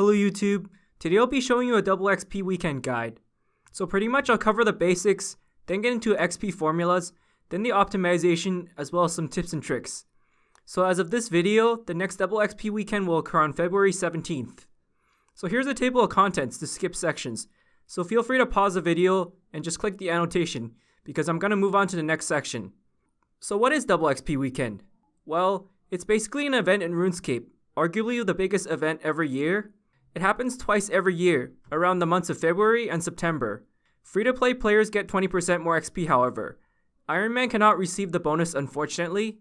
Hello YouTube, today I'll be showing you a double XP weekend guide. So pretty much I'll cover the basics, then get into XP formulas, then the optimization, as well as some tips and tricks. So as of this video, the next double XP weekend will occur on February 17th. So here's a table of contents to skip sections, so feel free to pause the video and just click the annotation, because I'm going to move on to the next section. So what is double XP weekend? Well, it's basically an event in Runescape, arguably the biggest event every year. It happens twice every year, around the months of February and September. Free-to-play players get 20% more XP however. Iron Man cannot receive the bonus unfortunately.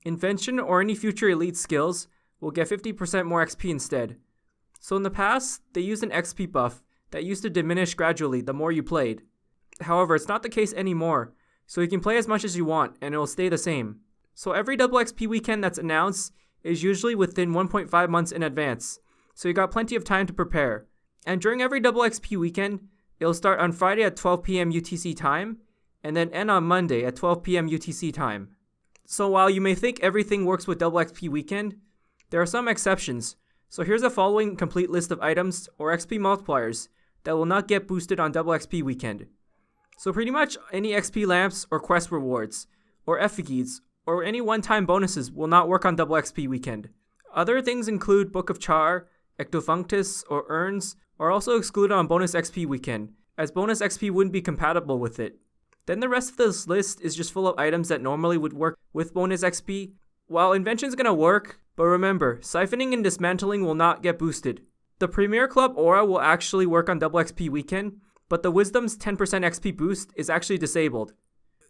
Invention or any future elite skills will get 50% more XP instead. So in the past, they used an XP buff that used to diminish gradually the more you played. However, it's not the case anymore, so you can play as much as you want and it will stay the same. So every double XP weekend that's announced is usually within 1.5 months in advance, so you got plenty of time to prepare. And during every double XP weekend, it'll start on Friday at 12 PM UTC time, and then end on Monday at 12 PM UTC time. So while you may think everything works with double XP weekend, there are some exceptions. So here's the following complete list of items or XP multipliers that will not get boosted on double XP weekend. So pretty much any XP lamps or quest rewards, or effigies, or any one-time bonuses will not work on double XP weekend. Other things include Book of Char, Ectofunctus, or Urns are also excluded on bonus XP weekend, as bonus XP wouldn't be compatible with it. Then the rest of this list is just full of items that normally would work with bonus XP. While Invention's gonna work, but remember, Siphoning and Dismantling will not get boosted. The Premier Club Aura will actually work on double XP weekend, but the Wisdom's 10% XP boost is actually disabled.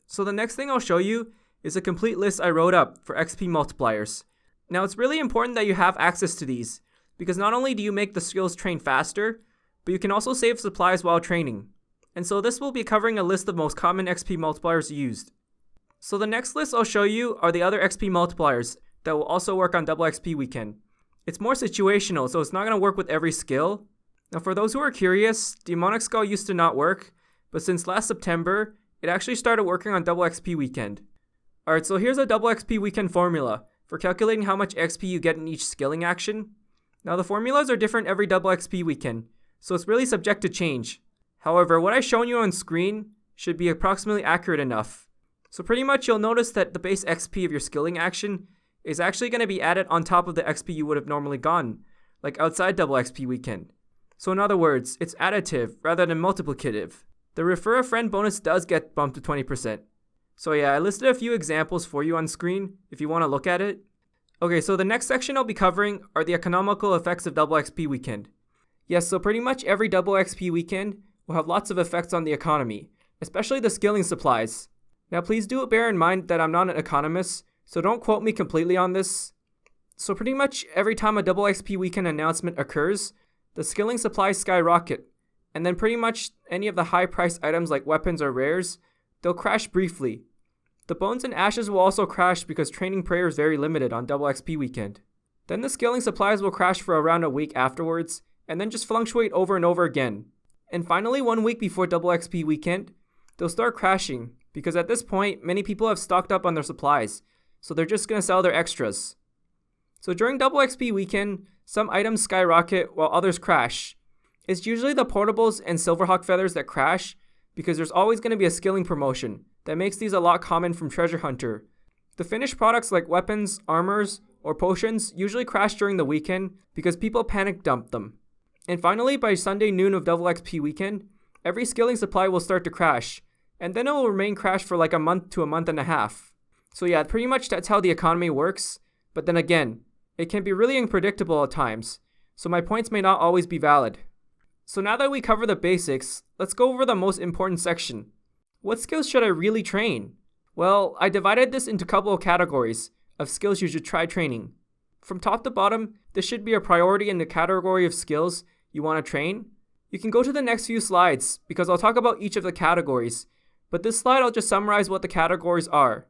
So the next thing I'll show you is a complete list I wrote up for XP multipliers. Now it's really important that you have access to these, because not only do you make the skills train faster, but you can also save supplies while training. And so this will be covering a list of most common XP multipliers used. So the next list I'll show you are the other XP multipliers that will also work on double XP weekend. It's more situational, so it's not going to work with every skill. Now for those who are curious, Demonic Skull used to not work, but since last September, it actually started working on double XP weekend. Alright, so here's a double XP weekend formula for calculating how much XP you get in each skilling action. Now the formulas are different every double XP weekend, so it's really subject to change. However, what I've shown you on screen should be approximately accurate enough. So pretty much you'll notice that the base XP of your skilling action is actually going to be added on top of the XP you would have normally gotten, like outside double XP weekend. So in other words, it's additive rather than multiplicative. The Refer a Friend bonus does get bumped to 20%. So yeah, I listed a few examples for you on screen if you want to look at it. Okay, so the next section I'll be covering are the economical effects of double XP weekend. Yes, so pretty much every double XP weekend will have lots of effects on the economy, especially the skilling supplies. Now please do bear in mind that I'm not an economist, so don't quote me completely on this. So pretty much every time a double XP weekend announcement occurs, the skilling supplies skyrocket, and then pretty much any of the high priced items like weapons or rares, they'll crash briefly. The Bones and Ashes will also crash because training prayer is very limited on double XP weekend. Then the skilling supplies will crash for around a week afterwards, and then just fluctuate over and over again. And finally, 1 week before double XP weekend, they'll start crashing, because at this point, many people have stocked up on their supplies, so they're just going to sell their extras. So during double XP weekend, some items skyrocket while others crash. It's usually the portables and Silverhawk feathers that crash, because there's always going to be a skilling promotion that makes these a lot common from Treasure Hunter. The finished products like weapons, armors, or potions usually crash during the weekend because people panic dump them. And finally, by Sunday noon of double XP weekend, every skilling supply will start to crash, and then it will remain crashed for like a month to a month and a half. So yeah, pretty much that's how the economy works, but then again, it can be really unpredictable at times, so my points may not always be valid. So now that we cover the basics, let's go over the most important section. What skills should I really train? Well, I divided this into a couple of categories of skills you should try training. From top to bottom, this should be a priority in the category of skills you want to train. You can go to the next few slides because I'll talk about each of the categories, but this slide I'll just summarize what the categories are.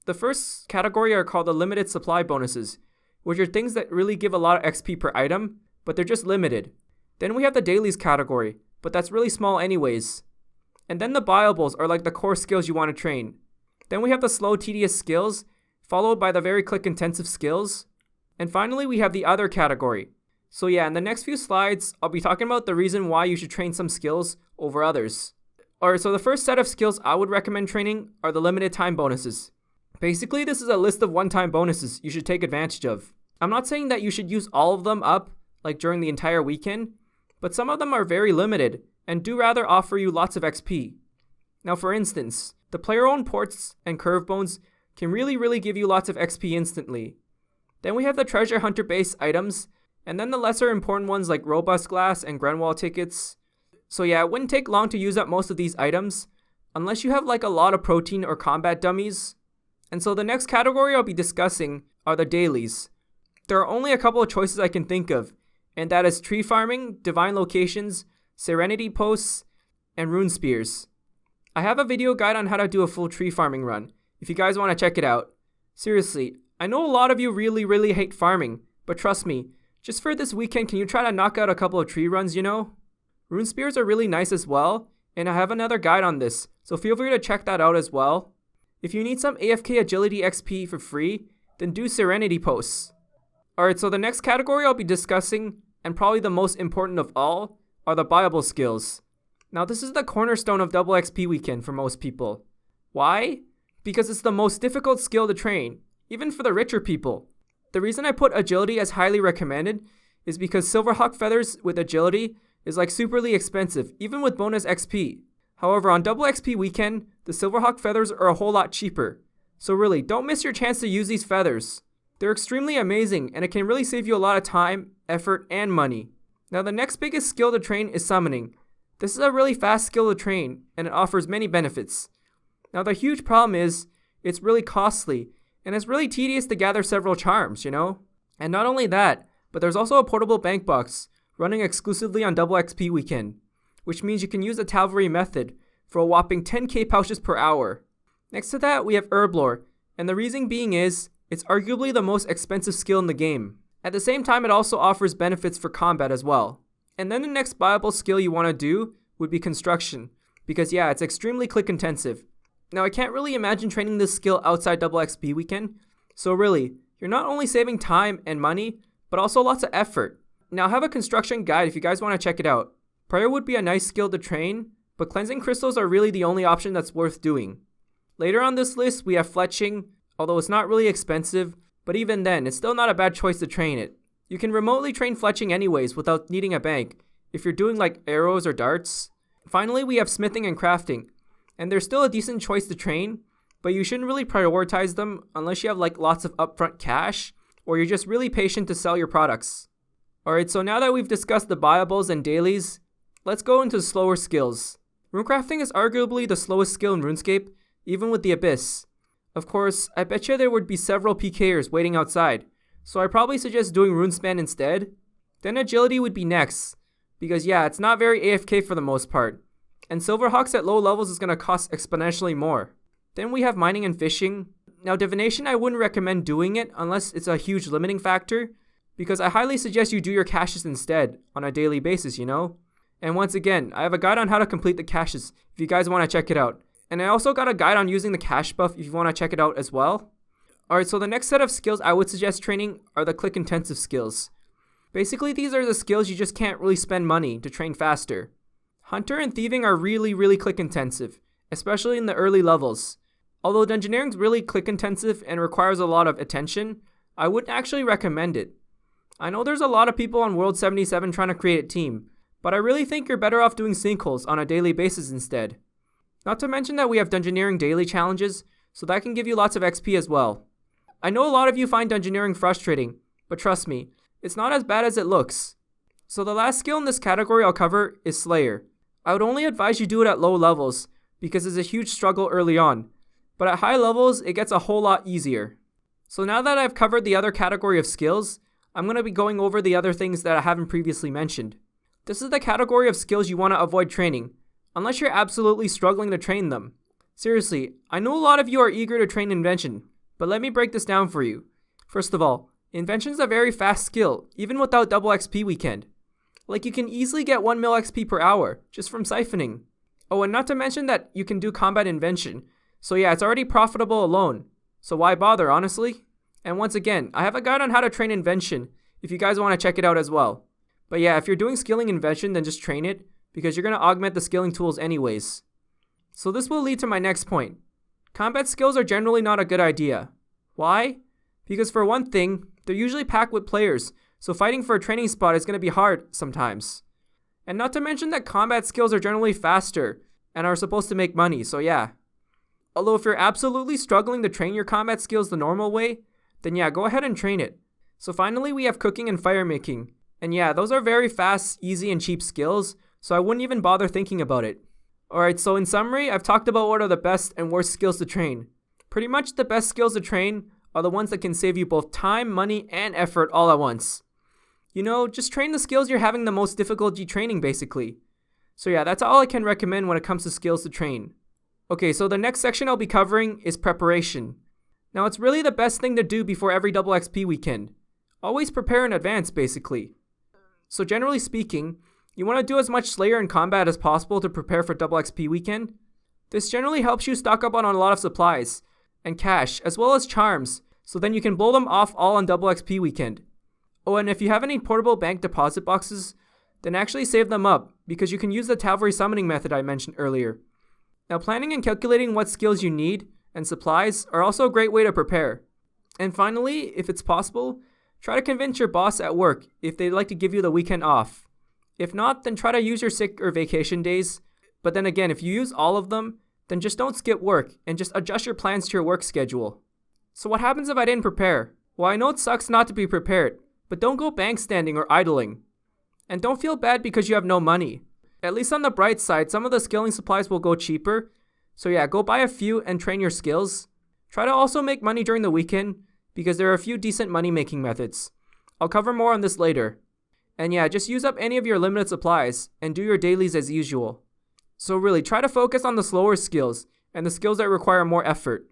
The first category are called the limited supply bonuses, which are things that really give a lot of XP per item, but they're just limited. Then we have the dailies category, but that's really small anyways. And then the buyables are like the core skills you want to train. Then we have the slow tedious skills, followed by the very click intensive skills. And finally we have the other category. So yeah, in the next few slides, I'll be talking about the reason why you should train some skills over others. Alright, so the first set of skills I would recommend training are the limited time bonuses. Basically, this is a list of one-time bonuses you should take advantage of. I'm not saying that you should use all of them up, like during the entire weekend, but some of them are very limited and do rather offer you lots of XP. Now for instance, the player-owned ports and curve bones can really give you lots of XP instantly. Then we have the treasure hunter base items, and then the lesser important ones like robust glass and Grenwall tickets. So yeah, it wouldn't take long to use up most of these items, unless you have like a lot of protein or combat dummies. And so the next category I'll be discussing are the dailies. There are only a couple of choices I can think of, and that is tree farming, divine locations, serenity posts, and rune spears. I have a video guide on how to do a full tree farming run, if you guys want to check it out. Seriously, I know a lot of you really hate farming, but trust me, just for this weekend, can you try to knock out a couple of tree runs, you know? Rune spears are really nice as well, and I have another guide on this, so feel free to check that out as well. If you need some AFK agility XP for free, then do serenity posts. Alright, so the next category I'll be discussing, and probably the most important of all, are the buyable skills. Now this is the cornerstone of Double XP weekend for most people. Why? Because it's the most difficult skill to train, even for the richer people. The reason I put agility as highly recommended is because Silverhawk feathers with agility is like superly expensive, even with bonus XP. However, on Double XP weekend, the Silverhawk feathers are a whole lot cheaper. So really, don't miss your chance to use these feathers. They're extremely amazing, and it can really save you a lot of time, effort, and money. Now the next biggest skill to train is summoning. This is a really fast skill to train, and it offers many benefits. Now the huge problem is, it's really costly, and it's really tedious to gather several charms, you know? And not only that, but there's also a portable bank box, running exclusively on Double XP weekend, which means you can use the Talvery method for a whopping 10k pouches per hour. Next to that, we have Herblore, and the reason being is, it's arguably the most expensive skill in the game. At the same time, it also offers benefits for combat as well. And then the next viable skill you want to do would be construction, because yeah, it's extremely click intensive. Now I can't really imagine training this skill outside Double XP weekend, so really, you're not only saving time and money, but also lots of effort. Now I have a construction guide if you guys want to check it out. Prayer would be a nice skill to train, but cleansing crystals are really the only option that's worth doing. Later on this list we have fletching, although it's not really expensive, but even then, it's still not a bad choice to train it. You can remotely train fletching anyways without needing a bank, if you're doing like arrows or darts. Finally, we have smithing and crafting, and they're still a decent choice to train, but you shouldn't really prioritize them unless you have like lots of upfront cash, or you're just really patient to sell your products. Alright, so now that we've discussed the buyables and dailies, let's go into slower skills. Runecrafting is arguably the slowest skill in RuneScape, even with the Abyss. Of course, I bet you there would be several PKers waiting outside, so I probably suggest doing Runespan instead. Then agility would be next, because yeah, it's not very AFK for the most part, and Silverhawks at low levels is going to cost exponentially more. Then we have mining and fishing. Now divination, I wouldn't recommend doing it unless it's a huge limiting factor, because I highly suggest you do your caches instead on a daily basis, you know? And once again, I have a guide on how to complete the caches if you guys want to check it out. And I also got a guide on using the cache buff if you want to check it out as well. Alright, so the next set of skills I would suggest training are the click intensive skills. Basically, these are the skills you just can't really spend money to train faster. Hunter and thieving are really click intensive, especially in the early levels. Although dungeoneering is really click intensive and requires a lot of attention, I wouldn't actually recommend it. I know there's a lot of people on World 77 trying to create a team, but I really think you're better off doing sinkholes on a daily basis instead. Not to mention that we have dungeoneering daily challenges, so that can give you lots of XP as well. I know a lot of you find dungeoneering frustrating, but trust me, it's not as bad as it looks. So the last skill in this category I'll cover is Slayer. I would only advise you do it at low levels, because it's a huge struggle early on, but at high levels it gets a whole lot easier. So now that I've covered the other category of skills, I'm going to be going over the other things that I haven't previously mentioned. This is the category of skills you want to avoid training, unless you're absolutely struggling to train them. Seriously, I know a lot of you are eager to train invention, but let me break this down for you. First of all, invention is a very fast skill, even without Double XP weekend. Like you can easily get 1 mil XP per hour, just from siphoning. Oh, and not to mention that you can do combat invention, so yeah, it's already profitable alone. So why bother, honestly? And once again, I have a guide on how to train invention, if you guys want to check it out as well. But yeah, if you're doing skilling invention, then just train it, because you're going to augment the skilling tools anyways. So this will lead to my next point. Combat skills are generally not a good idea. Why? Because for one thing, they're usually packed with players, so fighting for a training spot is going to be hard sometimes. And not to mention that combat skills are generally faster and are supposed to make money, so yeah. Although if you're absolutely struggling to train your combat skills the normal way, then yeah, go ahead and train it. So finally, we have cooking and fire making. And yeah, those are very fast, easy, and cheap skills, so I wouldn't even bother thinking about it. Alright, so in summary, I've talked about what are the best and worst skills to train. Pretty much the best skills to train are the ones that can save you both time, money, and effort all at once. You know, just train the skills you're having the most difficulty training, basically. So yeah, that's all I can recommend when it comes to skills to train. Okay, so the next section I'll be covering is preparation. Now, it's really the best thing to do before every double XP weekend. Always prepare in advance, basically. So generally speaking, you want to do as much Slayer in combat as possible to prepare for double XP weekend. This generally helps you stock up on a lot of supplies and cash, as well as charms, so then you can blow them off all on double XP weekend. Oh, and if you have any portable bank deposit boxes, then actually save them up, because you can use the Cavalry summoning method I mentioned earlier. Now, planning and calculating what skills you need and supplies are also a great way to prepare. And finally, if it's possible, try to convince your boss at work if they'd like to give you the weekend off. If not, then try to use your sick or vacation days. But then again, if you use all of them, then just don't skip work and just adjust your plans to your work schedule. So what happens if I didn't prepare? Well, I know it sucks not to be prepared, but don't go bank standing or idling. And don't feel bad because you have no money. At least on the bright side, some of the skilling supplies will go cheaper. So yeah, go buy a few and train your skills. Try to also make money during the weekend, because there are a few decent money making methods. I'll cover more on this later. And yeah, just use up any of your limited supplies and do your dailies as usual. So really, try to focus on the slower skills and the skills that require more effort.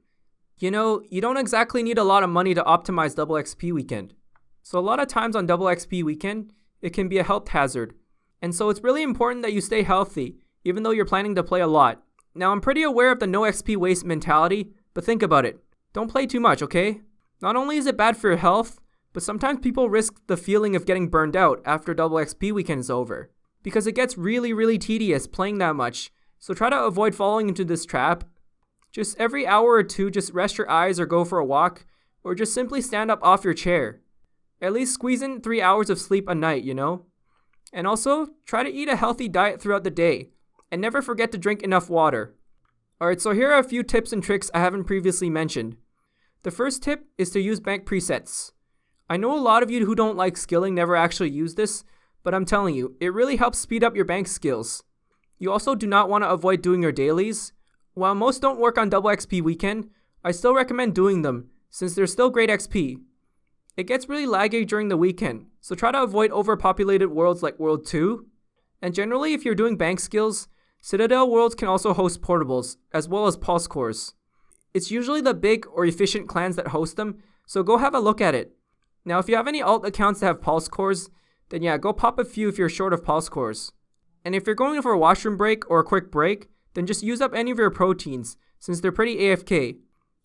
You know, you don't exactly need a lot of money to optimize double XP weekend. So a lot of times on double XP weekend, it can be a health hazard. And so it's really important that you stay healthy, even though you're planning to play a lot. Now, I'm pretty aware of the no XP waste mentality, but think about it. Don't play too much, okay? Not only is it bad for your health, but sometimes people risk the feeling of getting burned out after double XP weekend is over. Because it gets really tedious playing that much, so try to avoid falling into this trap. Just every hour or two, just rest your eyes or go for a walk, or just simply stand up off your chair. At least squeeze in 3 hours of sleep a night, you know? And also, try to eat a healthy diet throughout the day, and never forget to drink enough water. Alright, so here are a few tips and tricks I haven't previously mentioned. The first tip is to use bank presets. I know a lot of you who don't like skilling never actually use this, but I'm telling you, it really helps speed up your bank skills. You also do not want to avoid doing your dailies. While most don't work on double XP weekend, I still recommend doing them, since they're still great XP. It gets really laggy during the weekend, so try to avoid overpopulated worlds like World 2. And generally, if you're doing bank skills, Citadel worlds can also host portables, as well as pulse cores. It's usually the big or efficient clans that host them, so go have a look at it. Now, if you have any alt accounts that have pulse cores, then yeah, go pop a few if you're short of pulse cores. And if you're going for a washroom break or a quick break, then just use up any of your proteins, since they're pretty AFK.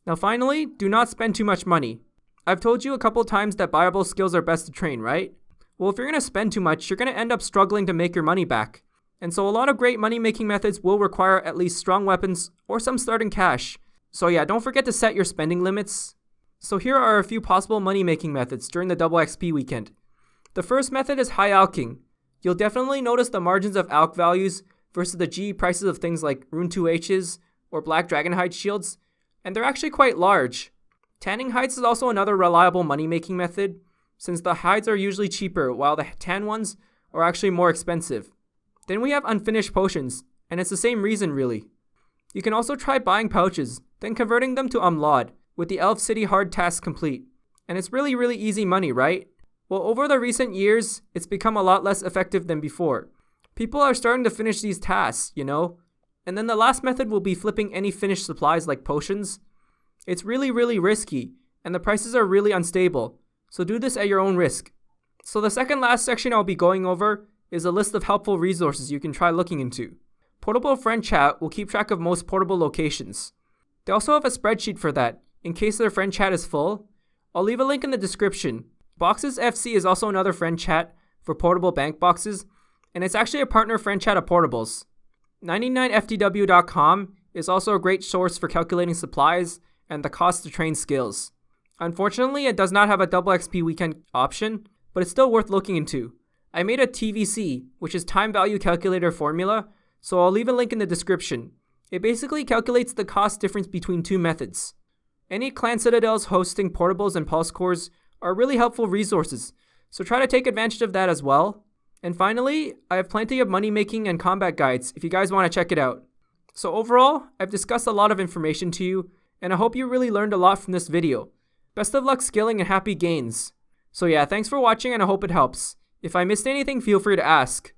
Now finally, do not spend too much money. I've told you a couple times that buyable skills are best to train, right? Well, if you're going to spend too much, you're going to end up struggling to make your money back. And so a lot of great money making methods will require at least strong weapons or some starting cash. So yeah, don't forget to set your spending limits. So here are a few possible money making methods during the double XP weekend. The first method is high alching. You'll definitely notice the margins of alch values versus the GE prices of things like Rune 2H's or Black Dragonhide shields, and they're actually quite large. Tanning hides is also another reliable money making method, since the hides are usually cheaper while the tan ones are actually more expensive. Then we have unfinished potions, and it's the same reason really. You can also try buying pouches, then converting them to umlaud, with the Elf City hard task complete. And it's really easy money, right? Well, over the recent years, it's become a lot less effective than before. People are starting to finish these tasks, you know? And then the last method will be flipping any finished supplies like potions. It's really risky, and the prices are really unstable, so do this at your own risk. So the second last section I'll be going over is a list of helpful resources you can try looking into. Portable Friend Chat will keep track of most portable locations. They also have a spreadsheet for that, in case their friend chat is full. I'll leave a link in the description. Boxes FC is also another friend chat for portable bank boxes, and it's actually a partner friend chat of portables. 99FTW.com is also a great source for calculating supplies and the cost to train skills. Unfortunately, it does not have a double XP weekend option, but it's still worth looking into. I made a TVC, which is time value calculator formula, so I'll leave a link in the description. It basically calculates the cost difference between two methods. Any clan citadels hosting portables and pulse cores are really helpful resources, so try to take advantage of that as well. And finally, I have plenty of money making and combat guides if you guys want to check it out. So overall, I've discussed a lot of information to you, and I hope you really learned a lot from this video. Best of luck skilling and happy gains. So yeah, thanks for watching and I hope it helps. If I missed anything, feel free to ask.